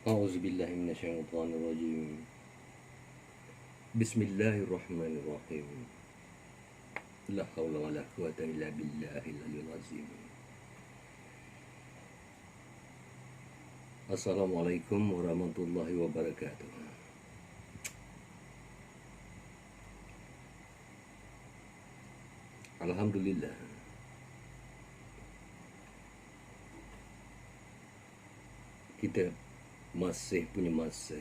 A'udzubillahi minasyaitonirrajim. Bismillahirrahmanirrahim. La haula wala quwata illa billahil aliyyil azim. Assalamualaikum warahmatullahi wabarakatuh. Alhamdulillah, kita masih punya masa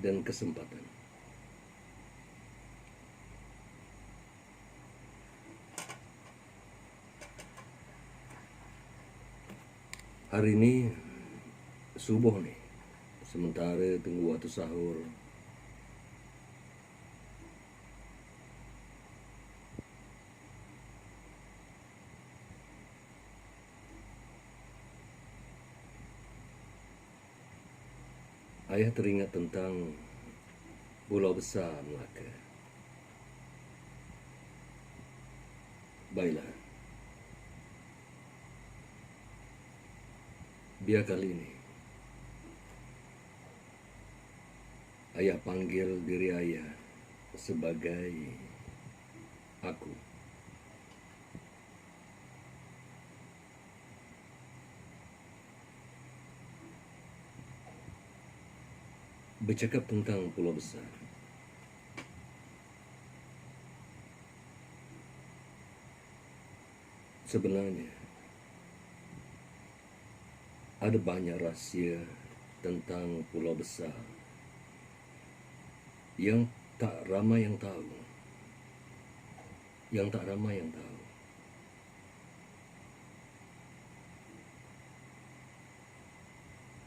dan kesempatan hari ini. Subuh nih, sementara tunggu waktu sahur. Ayah teringat tentang Pulau Besar Melaka. Baiklah, biar kali ini ayah panggil diri ayah sebagai aku. Bercakap tentang Pulau Besar. Sebenarnya ada banyak rahsia tentang Pulau Besar yang tak ramai yang tahu.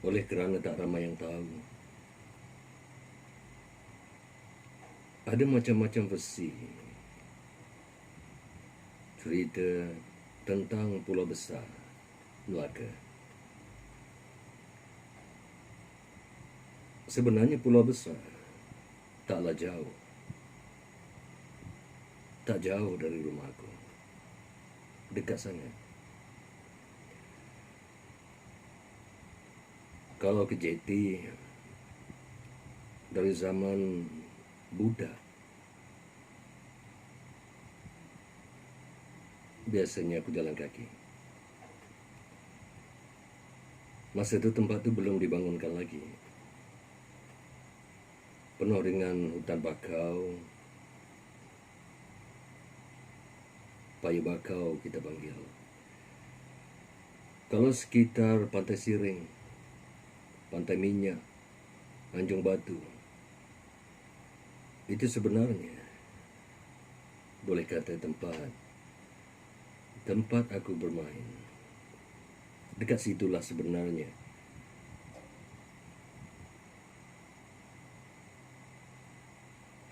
Oleh kerana tak ramai yang tahu, ada macam-macam versi cerita tentang Pulau Besar Melaka. Sebenarnya Pulau Besar taklah jauh. Tak jauh dari rumahku. Dekat sangat. Kalau ke JT dari zaman Buddha, biasanya aku jalan kaki. Masa itu tempat itu belum dibangunkan lagi. Penuh dengan hutan bakau, payu bakau kita panggil. Kalau sekitar Pantai Siring, Pantai Minyak, Tanjung Batu, itu sebenarnya boleh kata tempat aku bermain. Dekat situlah sebenarnya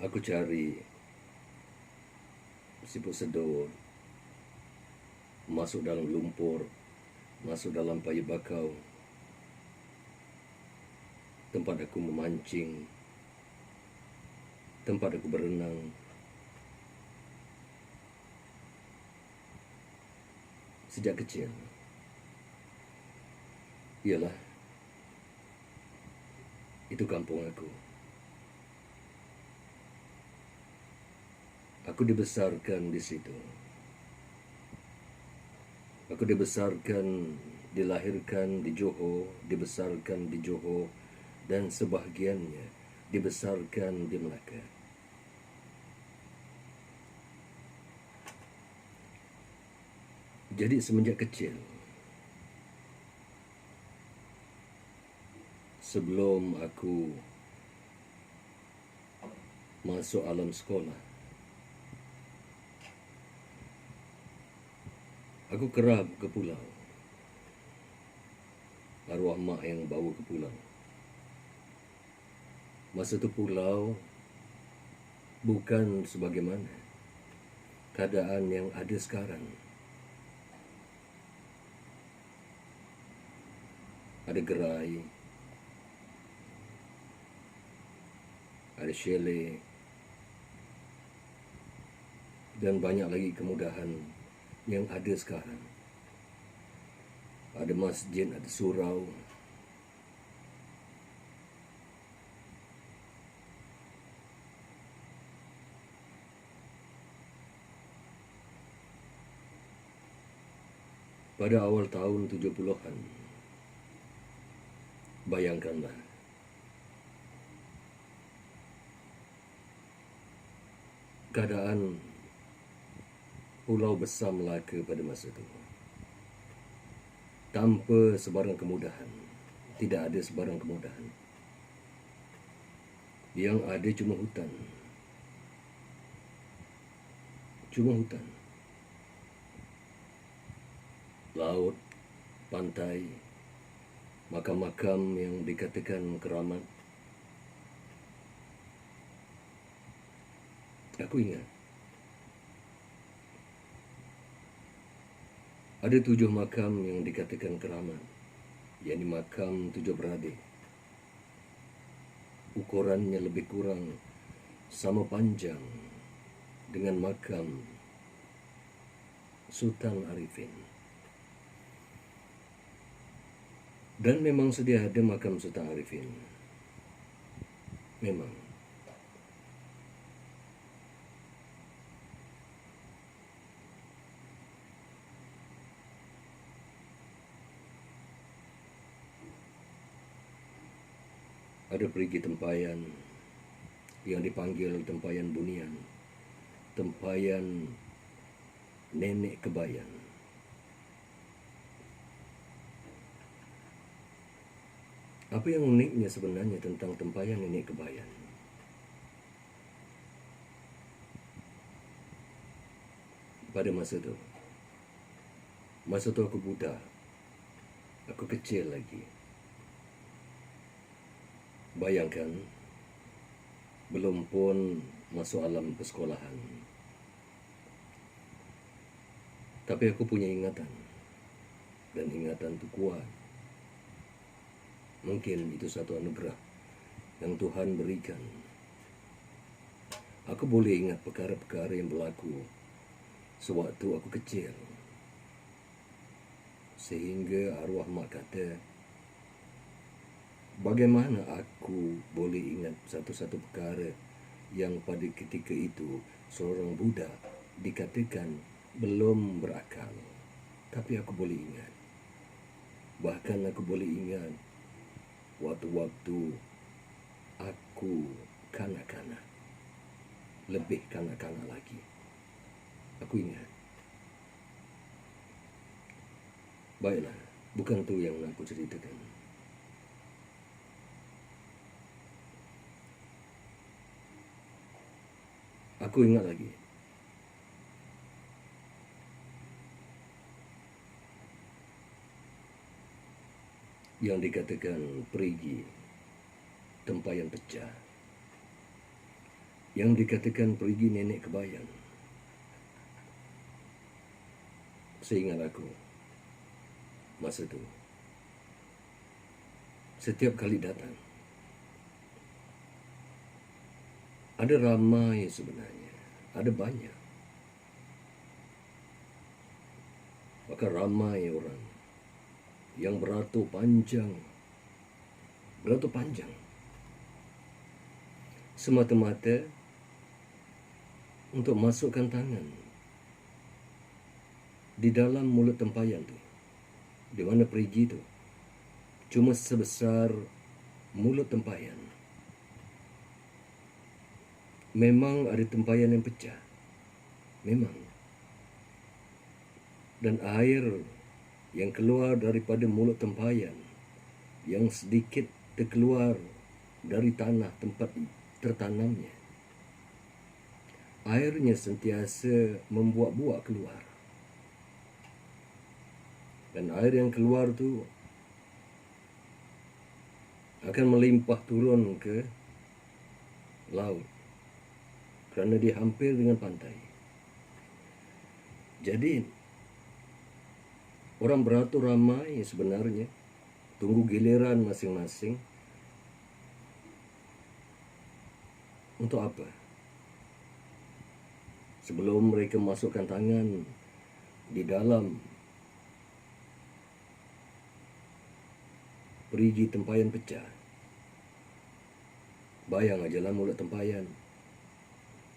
aku cari siput sedut, masuk dalam lumpur, masuk dalam payu bakau, tempat aku memancing, tempat aku berenang. Sejak kecil, ialah itu kampung aku. Aku dibesarkan di situ. Aku dibesarkan, dilahirkan di Johor, dibesarkan di Johor, dan sebahagiannya dibesarkan di Melaka. Jadi semenjak kecil, sebelum aku masuk alam sekolah, aku kerap ke pulau. Arwah mak yang bawa ke pulau. Masa itu pulau bukan sebagaimana keadaan yang ada sekarang. Ada gerai, ada chalet, dan banyak lagi kemudahan yang ada sekarang. Ada masjid, ada surau, pada awal tahun 70-an. Bayangkanlah, keadaan Pulau Besar Melaka pada masa itu. Tanpa sebarang kemudahan. Tidak ada sebarang kemudahan. Yang ada cuma hutan. Cuma hutan. Laut, pantai, makam-makam yang dikatakan keramat. Aku ingat ada 7 makam yang dikatakan keramat, yakni makam 7 beradik. Ukurannya lebih kurang sama panjang dengan makam Sultan Arifin. Dan memang sedia ada makam Sultan Arifin. Memang. Ada perigi tempayan yang dipanggil tempayan bunian, tempayan nenek kebayan. Apa yang uniknya sebenarnya tentang tempayan nenek kebayan? Pada masa itu aku budak, aku kecil lagi. Bayangkan, belum pun masuk alam persekolahan. Tapi aku punya ingatan. Dan ingatan itu kuat. Mungkin itu satu anugerah yang Tuhan berikan. Aku boleh ingat perkara-perkara yang berlaku sewaktu aku kecil. Sehingga arwah mak kata, bagaimana aku boleh ingat satu-satu perkara yang pada ketika itu seorang budak dikatakan belum berakal. Tapi aku boleh ingat. Bahkan aku boleh ingat waktu-waktu aku kanak-kanak. Lebih kanak-kanak lagi. Aku ingat. Baiklah, bukan tu yang nak aku ceritakan. Aku ingat lagi. Yang dikatakan perigi tempayan pecah. Yang dikatakan perigi nenek kebayan. Seingat aku, masa itu, setiap kali datang, ada ramai sebenarnya, ada banyak. Maka ramai orang yang beratur panjang. Semata-mata untuk masukkan tangan di dalam mulut tempayan tu. Di mana perigi tu cuma sebesar mulut tempayan. Memang ada tempayan yang pecah. Memang. Dan air yang keluar daripada mulut tempayan yang sedikit terkeluar dari tanah tempat tertanamnya. Airnya sentiasa membuak-buak keluar. Dan air yang keluar tu akan melimpah turun ke laut. Kerana dia hampir dengan pantai. Jadi, orang beratur ramai sebenarnya. Tunggu giliran masing-masing. Untuk apa? Sebelum mereka masukkan tangan di dalam perigi tempayan pecah. Bayang ajalah mulut tempayan.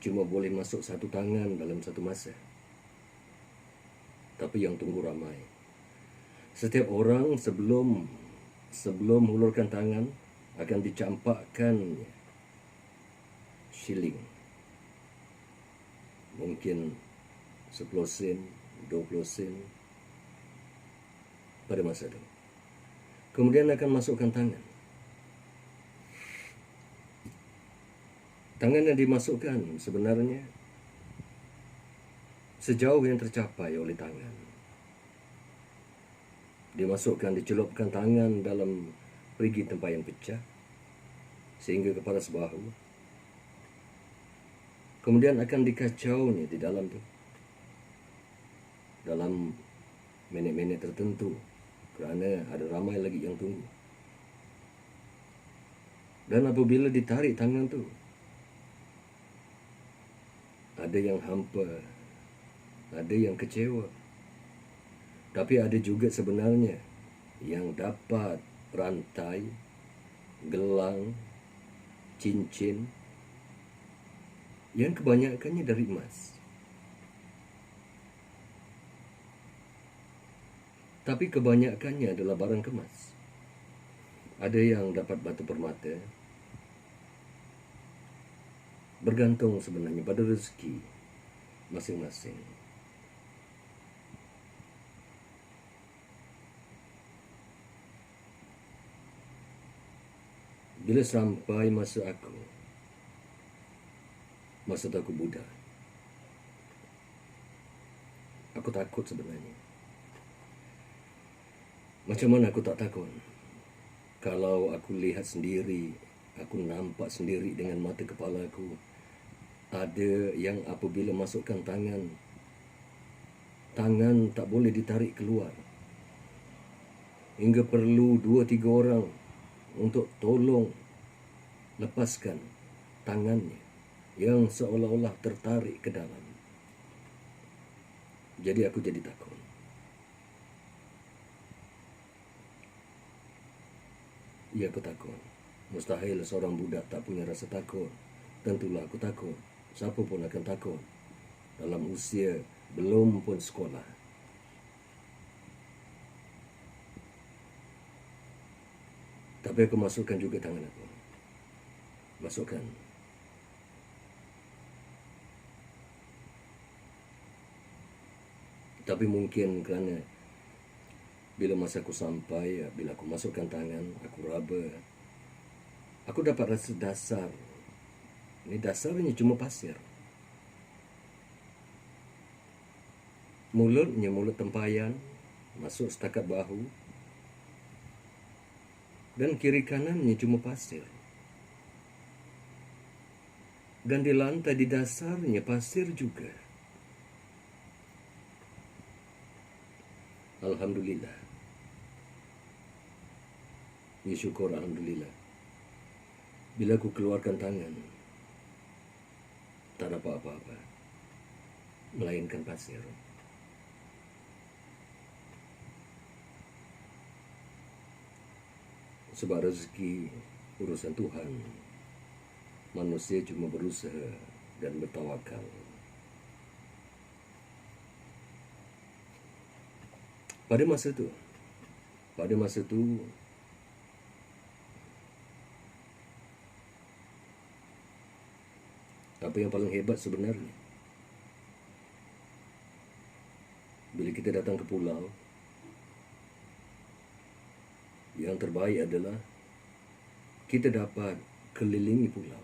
Cuma boleh masuk satu tangan dalam satu masa. Tapi yang tunggu ramai. Setiap orang sebelum hulurkan tangan akan dicampakkan shilling. Mungkin 10 sen, 20 sen pada masa itu. Kemudian akan masukkan tangan. Tangan yang dimasukkan sebenarnya sejauh yang tercapai oleh tangan. Dimasukkan, dicelupkan tangan dalam perigi tempayan pecah sehingga ke paras bahu. Kemudian akan dikacau di dalam tu, dalam minit-minit tertentu, kerana ada ramai lagi yang tunggu. Dan apabila ditarik tangan tu, ada yang hampa, ada yang kecewa. Tapi ada juga sebenarnya yang dapat rantai, gelang, cincin yang kebanyakannya dari emas. Tapi kebanyakannya adalah barang kemas. Ada yang dapat batu permata. Bergantung sebenarnya pada rezeki masing-masing. Bila sampai masa aku budak, aku takut sebenarnya. Macam mana aku tak takut? Kalau aku lihat sendiri, aku nampak sendiri dengan mata kepala aku, ada yang apabila masukkan tangan tak boleh ditarik keluar. Hingga perlu 2-3 orang untuk tolong lepaskan tangannya yang seolah-olah tertarik ke dalam. Jadi aku jadi takut. Ya, aku takut. Mustahil seorang budak tak punya rasa takut. Tentulah aku takut. Siapa pun akan takut dalam usia belum pun sekolah. Tapi aku masukkan juga tangan aku. Masukkan. Tapi mungkin kerana bila masa aku sampai, bila aku masukkan tangan, aku raba, aku dapat rasa dasar. Ini dasarnya cuma pasir. Mulutnya mulut tempayan, masuk setakat bahu. Dan kiri kanannya cuma pasir. Dan di lantai di dasarnya pasir juga. Alhamdulillah. Ya, syukur alhamdulillah. Bila aku keluarkan tangan, tak dapat apa-apa, melainkan pasir. Sebab rezeki urusan Tuhan. Manusia cuma berusaha dan bertawakal. Pada masa tu, apa yang paling hebat sebenarnya, bila kita datang ke pulau, yang terbaik adalah kita dapat kelilingi pulau.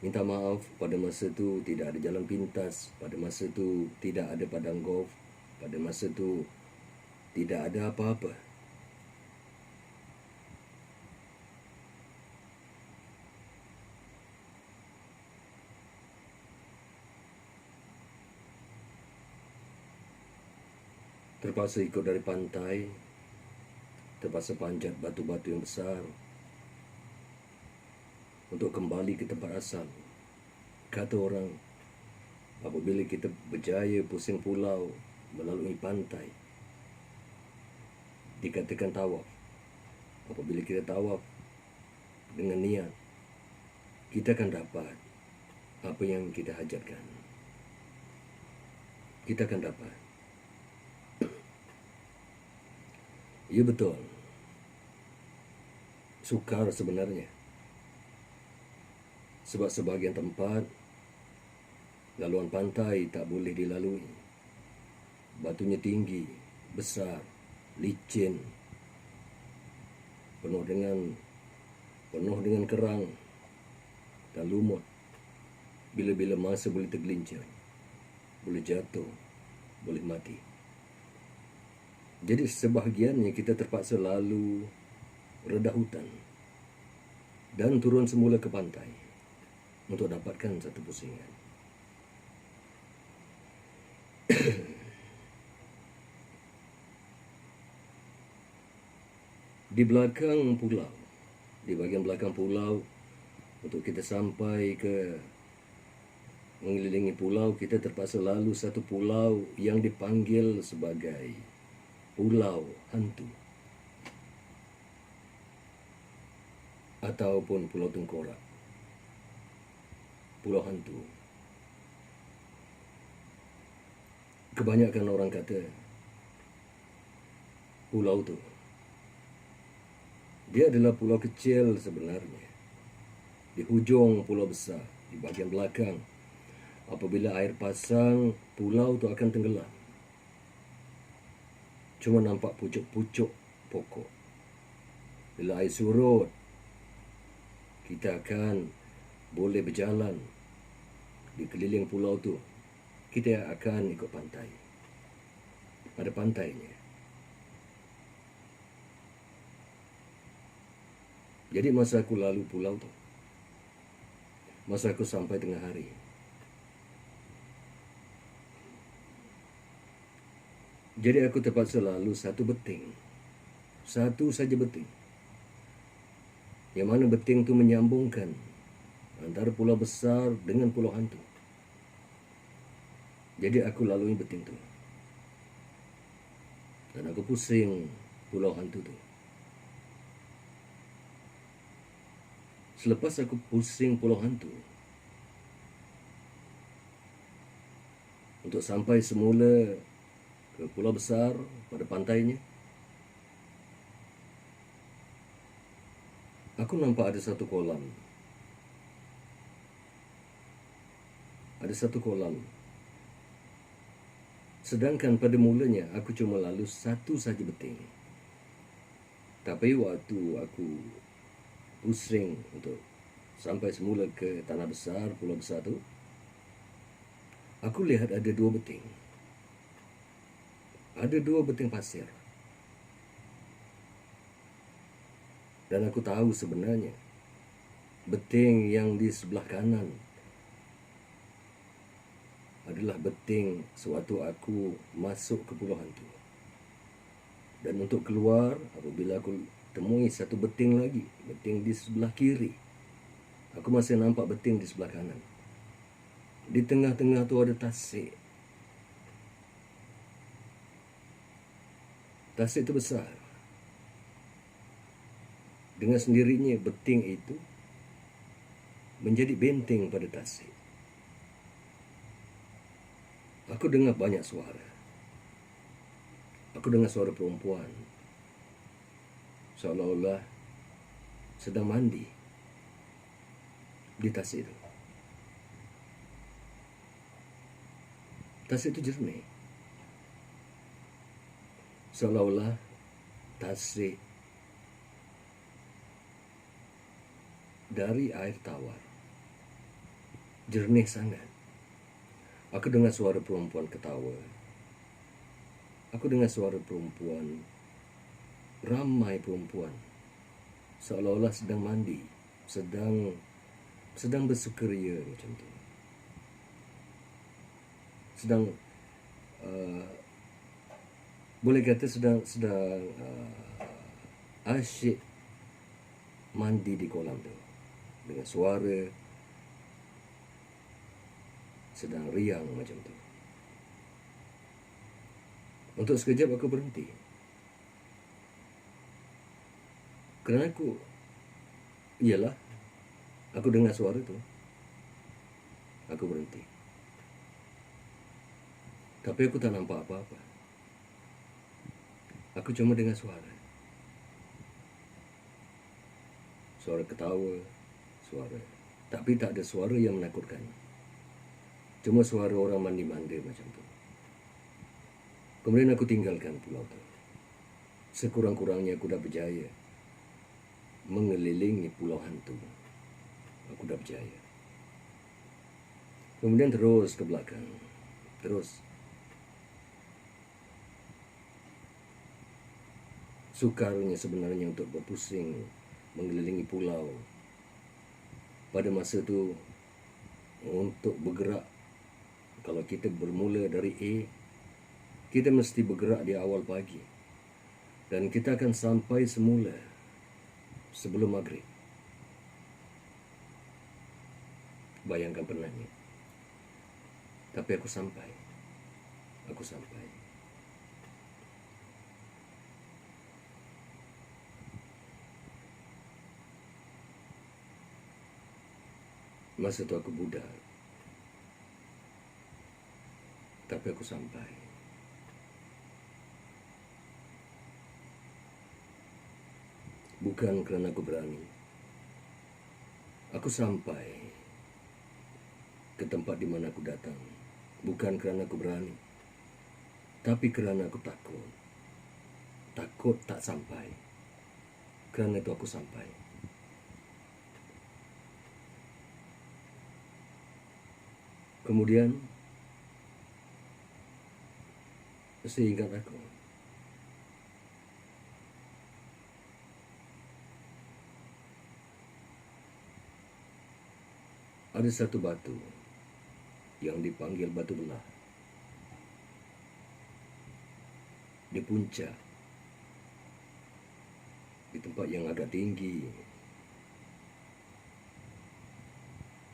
Minta maaf, pada masa itu tidak ada jalan pintas, pada masa itu tidak ada padang golf, pada masa itu tidak ada apa-apa. Terpaksa ikut dari pantai, terpaksa panjat batu-batu yang besar untuk kembali ke tempat asal. Kata orang, apabila kita berjaya pusing pulau melalui pantai, dikatakan tawaf. Apabila kita tawaf dengan niat, kita akan dapat apa yang kita hajatkan. Kita akan dapat. Ya betul. Sukar sebenarnya. Sebab sebahagian tempat laluan pantai tak boleh dilalui. Batunya tinggi, besar, licin, penuh dengan kerang dan lumut. Bila-bila masa boleh tergelincir, boleh jatuh, boleh mati. Jadi sebahagiannya kita terpaksa lalu redah hutan dan turun semula ke pantai untuk dapatkan satu pusingan. Di belakang pulau, di bahagian belakang pulau, untuk kita sampai ke mengelilingi pulau, kita terpaksa lalu satu pulau yang dipanggil sebagai Pulau Hantu ataupun Pulau Tengkorak. Pulau Hantu. Kebanyakan orang kata pulau tu, dia adalah pulau kecil sebenarnya. Di hujung pulau besar, di bahagian belakang, apabila air pasang, pulau tu akan tenggelam. Cuma nampak pucuk-pucuk pokok. Bila air surut, kita akan boleh berjalan di keliling pulau tu. Kita akan ikut pantai. Ada pantainya. Jadi masa aku lalu pulau tu, masa aku sampai tengah hari, jadi aku terpaksa lalu satu beting. Satu saja beting. Yang mana beting tu menyambungkan antara pulau besar dengan Pulau Hantu. Jadi aku lalui beting tu. Dan aku pusing Pulau Hantu tu. Selepas aku pusing Pulau Hantu, untuk sampai semula ke pulau besar pada pantainya, aku nampak ada satu kolam. Ada satu kolam. Sedangkan pada mulanya aku cuma lalu satu saja beting. Tapi waktu aku pusing untuk sampai semula ke tanah besar, pulau besar tu, aku lihat ada dua beting. Ada dua beting pasir. Dan aku tahu sebenarnya beting yang di sebelah kanan adalah beting sewaktu aku masuk ke Pulau Hantu. Dan untuk keluar, apabila aku temui satu beting lagi, beting di sebelah kiri, aku masih nampak beting di sebelah kanan. Di tengah-tengah tu ada tasik. Tasik itu besar. Dengan sendirinya beting itu menjadi benteng pada tasik. Aku dengar banyak suara. Aku dengar suara perempuan, seolah-olah sedang mandi di tasik itu. Tasik itu jernih. Seolah-olah tasik dari air tawar. Jernih sangat. Aku dengar suara perempuan ketawa. Aku dengar suara perempuan, ramai perempuan, seolah-olah sedang mandi, sedang bersukaria macam tu. Sedang boleh kata sedang asyik mandi di kolam tu dengan suara sedang riang macam tu. Untuk sekejap aku berhenti. Kerana aku dengar suara tu. Aku berhenti. Tapi aku tak nampak apa-apa. Aku cuma dengar suara. suara ketawa, suara. Tapi tak ada suara yang menakutkan. Cuma suara orang mandi-mandi macam tu. Kemudian aku tinggalkan pulau tu. Sekurang-kurangnya aku dah berjaya mengelilingi pulau hantu. Aku dah berjaya. Kemudian terus ke belakang. Terus. Sukarnya sebenarnya untuk berpusing mengelilingi pulau. Pada masa tu, untuk bergerak, kalau kita bermula dari A, kita mesti bergerak di awal pagi. Dan kita akan sampai semula sebelum maghrib. Bayangkan penatnya. Tapi aku sampai. Aku sampai. Masa itu aku budak. Tapi aku sampai. Bukan kerana aku berani. Aku sampai ke tempat di mana aku datang. Bukan kerana aku berani. Tapi kerana aku takut. Takut tak sampai. Kerana itu aku sampai. Kemudian, seingat aku, ada satu batu yang dipanggil batu belah. Di puncak, di tempat yang agak tinggi,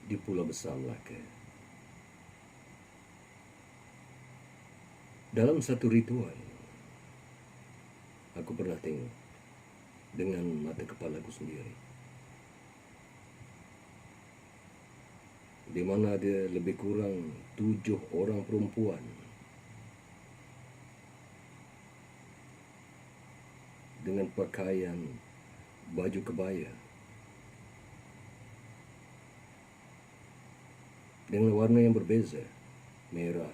di Pulau Besar Melaka. Dalam satu ritual, aku pernah tengok dengan mata kepalaku sendiri, di mana ada lebih kurang 7 orang perempuan dengan pakaian baju kebaya dengan warna yang berbeza, merah,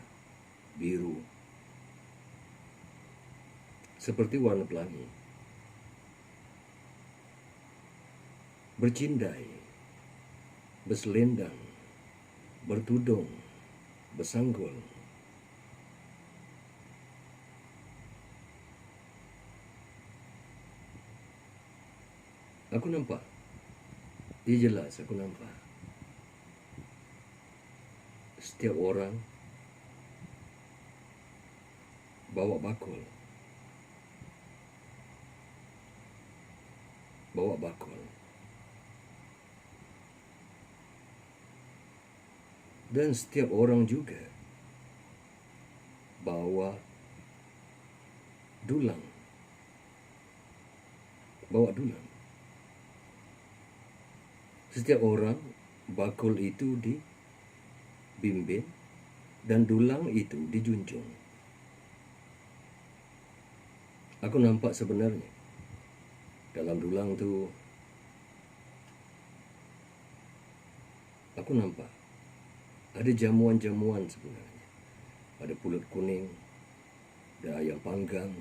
biru, seperti warna pelangi. Bercindai, berselendang, bertudung, bersanggul. Aku nampak. Ia jelas aku nampak. Setiap orang bawa bakul. Bawa bakul. Dan setiap orang juga bawa dulang. Bawa dulang. Setiap orang bakul itu dibimbing dan dulang itu dijunjung. Aku nampak sebenarnya dalam dulang tu, aku nampak ada jamuan-jamuan sebenarnya. Ada pulut kuning, ada ayam panggang,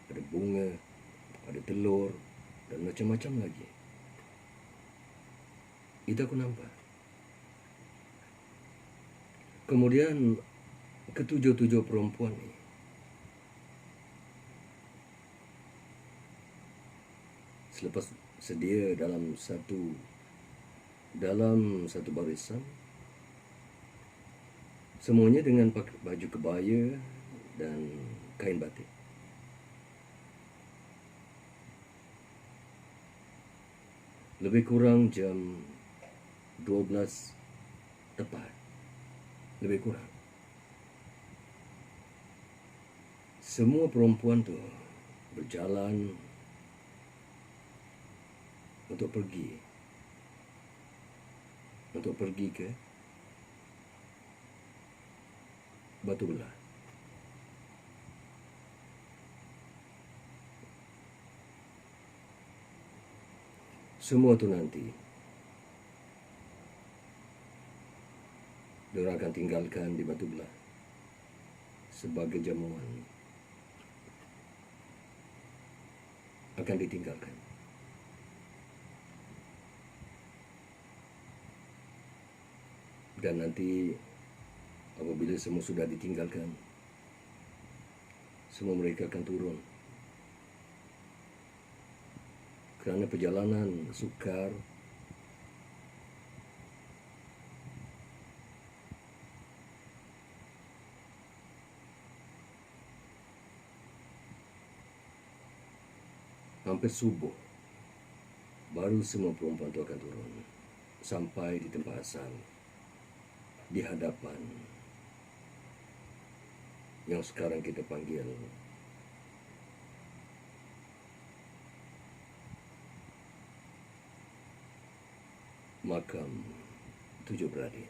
ada bunga, ada telur, dan macam-macam lagi. Itu aku nampak. Kemudian ketujuh perempuan ni selepas sedia dalam satu barisan, semuanya dengan pakai baju kebaya dan kain batik. Lebih kurang jam 12 tepat. Lebih kurang. Semua perempuan tu berjalan untuk pergi ke Batu Belah. Semua tu nanti diorang akan tinggalkan di Batu Belah sebagai jamuan. Akan ditinggalkan. Dan nanti apabila semua sudah ditinggalkan, semua mereka akan turun. Kerana perjalanan sukar, hampir subuh, baru semua perempuan itu akan turun. Sampai di tempat asal, di hadapan yang sekarang kita panggil makam 7 beradik.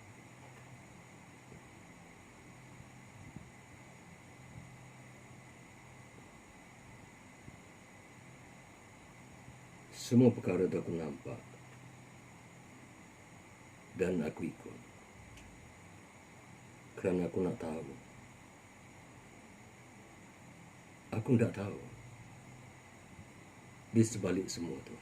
Semua perkara itu aku nampak dan aku ikut. Kerana aku nak tahu. Aku tidak tahu di sebalik semua itu.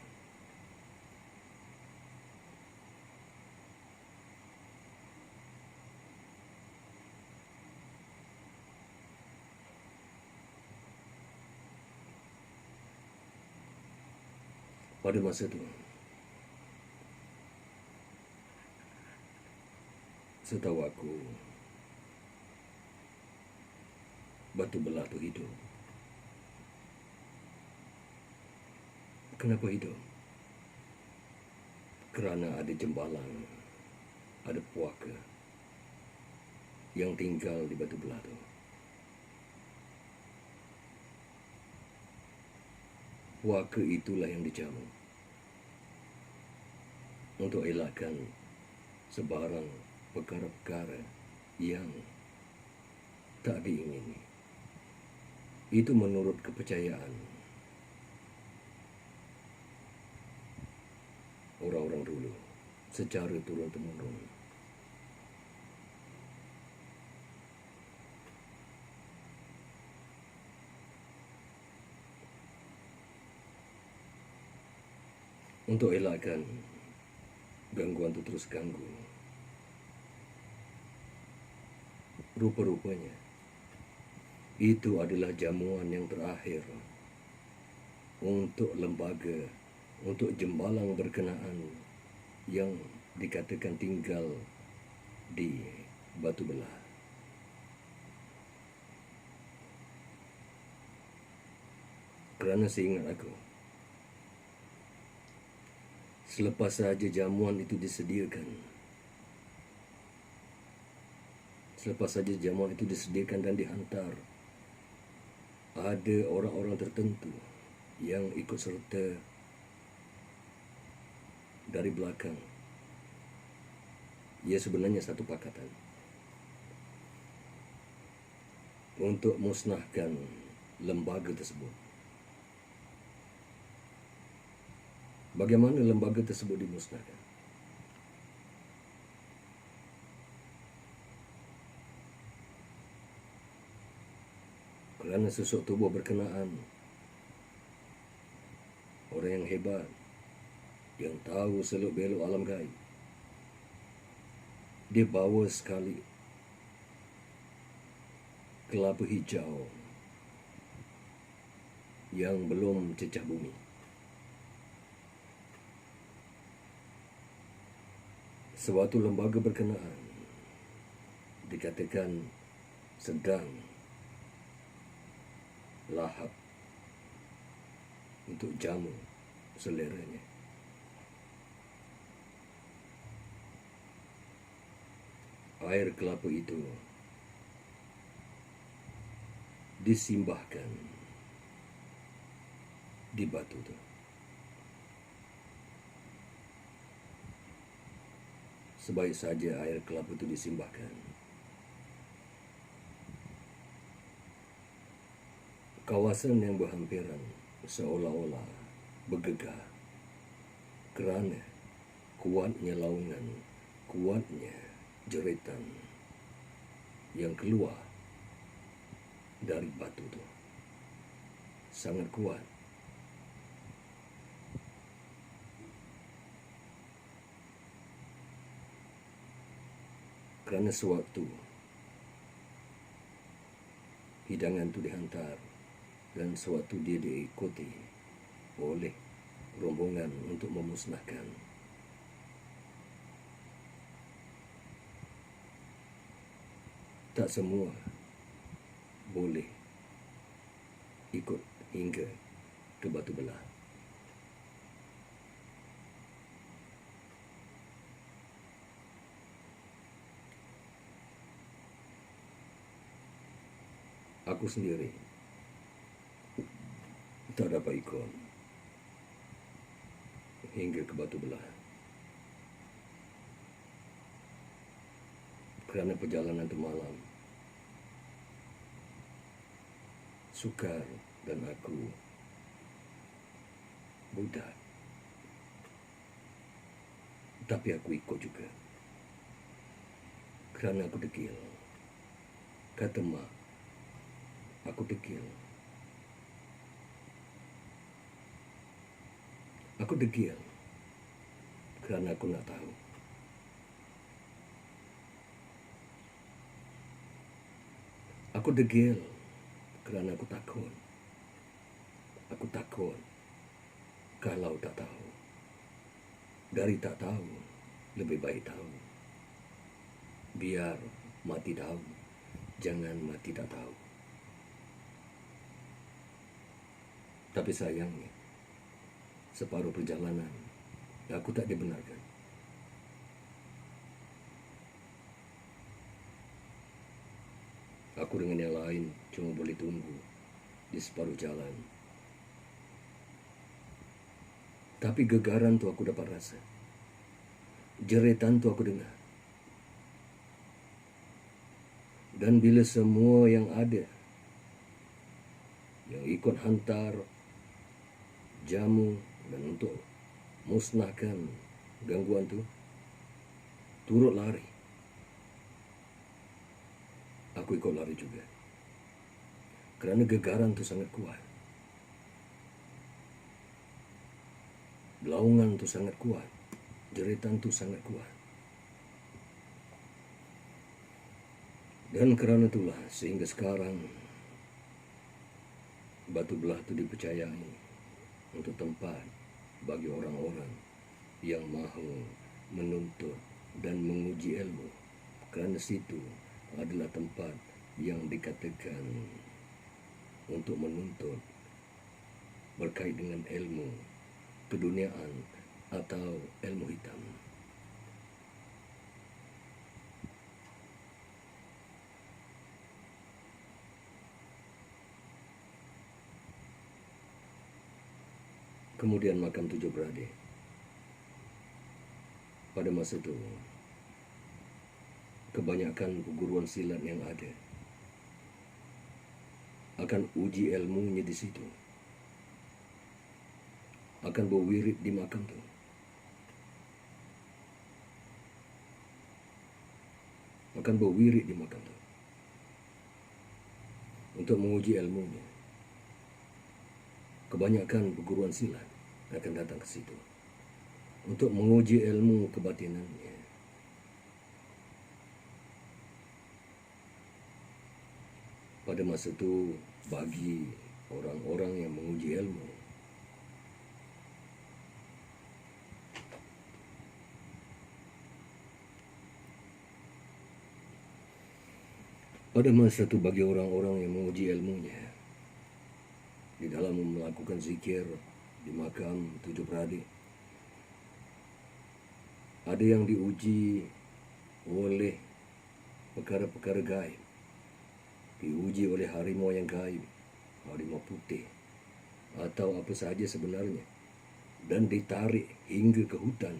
Pada masa itu, setahu aku, Batu Belah itu hidup. Kenapa hidup? Kerana ada jembalang, ada puaka yang tinggal di Batu Belah itu. Puaka itulah yang dijamu untuk elakkan sebarang perkara-perkara yang tak diingini. Itu menurut kepercayaan orang-orang dulu secara turun-temurun. Untuk elakkan gangguan itu terus ganggu, rupa-rupanya itu adalah jamuan yang terakhir untuk lembaga, untuk jembalang berkenaan yang dikatakan tinggal di Batu Belah. Kerana seingat aku, selepas saja jamuan itu disediakan, dan dihantar, ada orang-orang tertentu yang ikut serta dari belakang. Ia sebenarnya satu pakatan untuk musnahkan lembaga tersebut. Bagaimana lembaga tersebut dimusnahkan? Kerana sosok tubuh berkenaan, orang yang hebat, yang tahu seluk-beluk alam gaib, dia bawa sekali kelapa hijau yang belum cecah bumi. Suatu lembaga berkenaan dikatakan sedang lahap untuk jamu seleranya. Air kelapa itu disimbahkan di batu itu. Sebaik saja air kelapa itu disimbahkan, kawasan yang berhampiran seolah-olah bergegar Kerana kuatnya laungan, kuatnya jeritan yang keluar dari batu itu sangat kuat. Kerana sewaktu hidangan itu dihantar dan sewaktu dia diikuti oleh rombongan untuk memusnahkan, tak semua boleh ikut hingga ke batu belah. Aku sendiri tak dapat ikut hingga ke batu belah kerana perjalanan itu malam. Sukar dan aku budak, tapi aku ikut juga kerana aku degil. Kata mak, aku degil. Aku degil kerana aku nak tahu. Aku degil kerana aku takut. Aku takut kalau tak tahu. Dari tak tahu, lebih baik tahu. Biar mati tahu, jangan mati tak tahu. Tapi sayangnya, separuh perjalanan aku tak dibenarkan. Aku dengan yang lain cuma boleh tunggu di separuh jalan. Tapi gegaran tu aku dapat rasa. Jeritan tu aku dengar. Dan bila semua yang ada, yang ikut hantar jamu dan untuk musnahkan gangguan tu, turut lari, aku ikut lari juga. Kerana gegaran tu sangat kuat. Laungan tu sangat kuat. Jeritan tu sangat kuat. Dan kerana itulah sehingga sekarang batu belah itu dipercayai untuk tempat bagi orang-orang yang mahu menuntut dan menguji ilmu. Kerana situ adalah tempat yang dikatakan untuk menuntut berkait dengan ilmu keduniaan atau ilmu hitam. Kemudian makam 7 beradik. Pada masa itu, kebanyakan perguruan silat yang ada akan uji ilmunya di situ. Akan berwirid di makam tu. Akan berwirid di makam tu untuk menguji ilmunya. Kebanyakan perguruan silat akan datang ke situ untuk menguji ilmu kebatinannya. Pada masa itu, bagi orang-orang yang menguji ilmu, pada masa itu bagi orang-orang yang menguji ilmunya, di dalam melakukan zikir di makam 7 beradik, ada yang diuji oleh perkara-perkara gaib, diuji oleh harimau yang gaib, harimau putih atau apa sahaja sebenarnya, dan ditarik hingga ke hutan.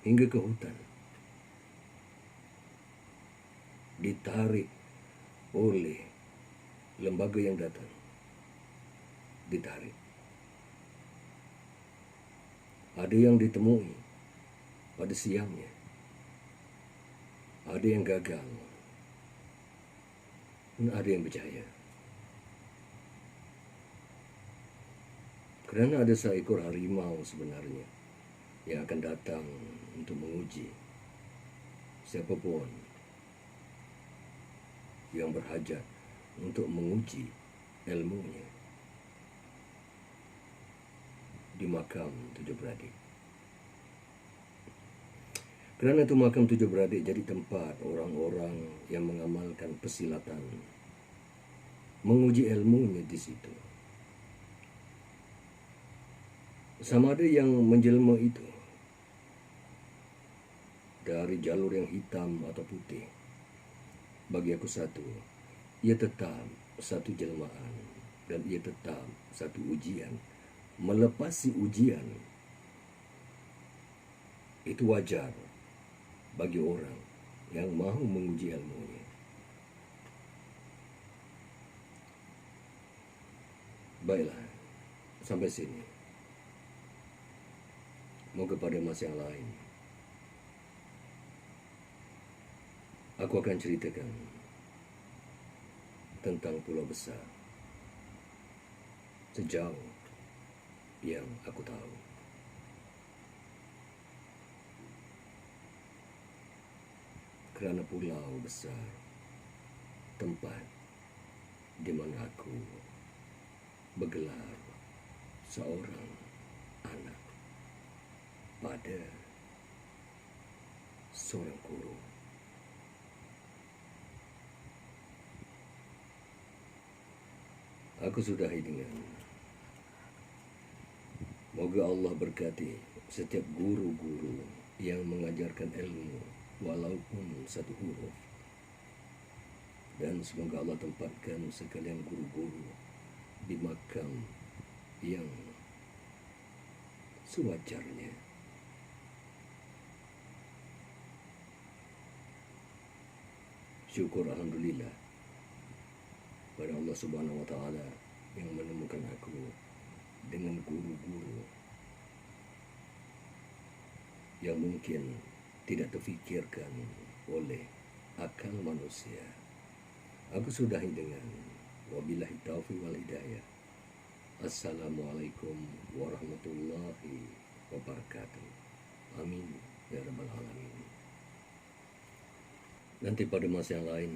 Hingga ke hutan. Ditarik oleh lembaga yang datang. Ditarik. Ada yang ditemui pada siangnya, ada yang gagal, dan ada yang berjaya. Kerana ada seekor harimau sebenarnya yang akan datang untuk menguji siapapun yang berhajat untuk menguji ilmunya di makam tujuh beradik. Kerana itu makam tujuh beradik jadi tempat orang-orang yang mengamalkan persilatan menguji ilmunya di situ. Sama ada yang menjelma itu dari jalur yang hitam atau putih. Bagi aku satu, ia tetap satu jelmaan dan ia tetap satu ujian. Melepasi ujian itu wajar bagi orang yang mahu menguji ilmunya. Baiklah, sampai sini. Moga pada masa yang lain aku akan ceritakan tentang pulau besar sejauh yang aku tahu. Kerana pulau besar tempat di mana aku bergelar seorang anak pada seorang guru. Aku sudahi dengan moga Allah berkati setiap guru-guru yang mengajarkan ilmu walaupun satu huruf. Dan semoga Allah tempatkan sekalian guru-guru di makam yang sewajarnya. Syukur alhamdulillah pada Allah Subhanahu wa taala yang menemukan aku dengan guru-guru yang mungkin tidak terfikirkan oleh akal manusia. Aku sudahi dengan wabillahi taufiq wal hidayah. Assalamualaikum warahmatullahi wabarakatuh. Amin ya rabbal alamin. Nanti pada masa yang lain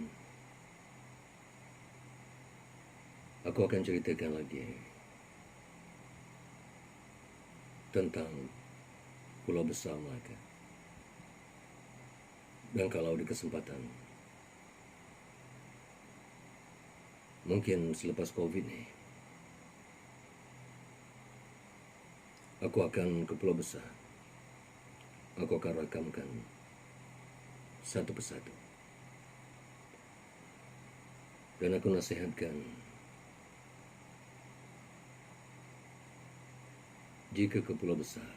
aku akan ceritakan lagi tentang Pulau Besar Melaka. Dan kalau di kesempatan, mungkin selepas COVID ini, aku akan ke Pulau Besar. Aku akan rakamkan satu persatu. Dan aku nasihatkan, jika ke Pulau Besar,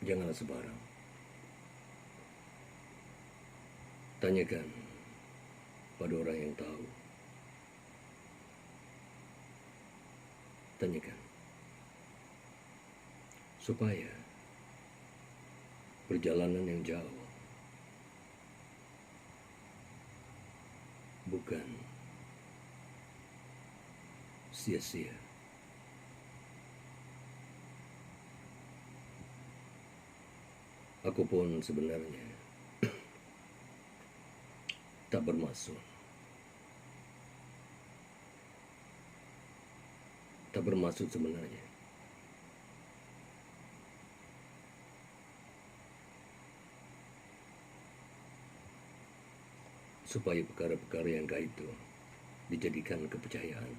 janganlah sebarang. Tanyakan pada orang yang tahu. Tanyakan. Supaya perjalanan yang jauh bukan sia-sia. Aku pun sebenarnya tak bermaksud. Tak bermaksud sebenarnya. Supaya perkara-perkara yang gaib itu dijadikan kepercayaan.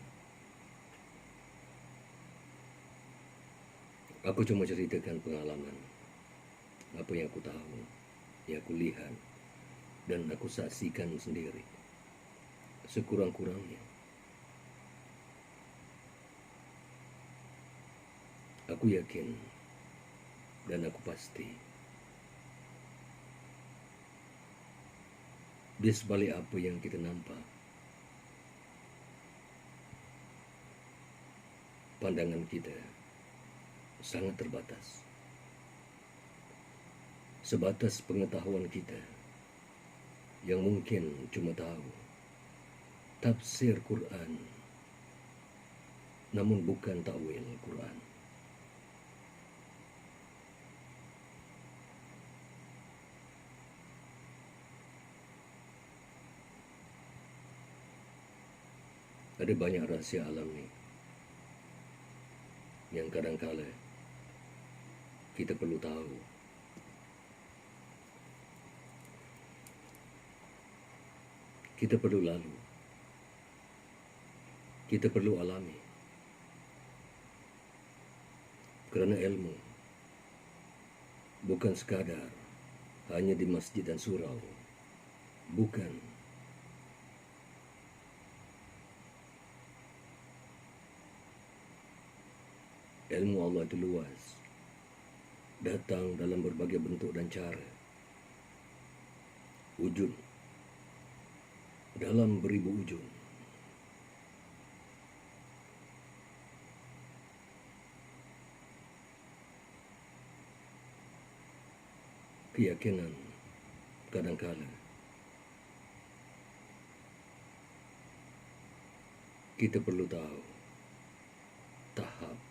Aku cuma ceritakan pengalaman, apa yang aku tahu, yang aku lihat, dan aku saksikan sendiri. Sekurang-kurangnya, aku yakin dan aku pasti di sebalik apa yang kita nampak, pandangan kita sangat terbatas. Sebatas pengetahuan kita yang mungkin cuma tahu tafsir Quran, namun bukan takwil Quran. Ada banyak rahsia alam ni yang kadang-kala kita perlu tahu. Kita perlu lalu. Kita perlu alami. Kerana ilmu bukan sekadar hanya di masjid dan surau. Bukan. Ilmu Allah itu luas, datang dalam berbagai bentuk dan cara. Wujud dalam beribu wujud. Keyakinan kadang-kala kita perlu tahu tahap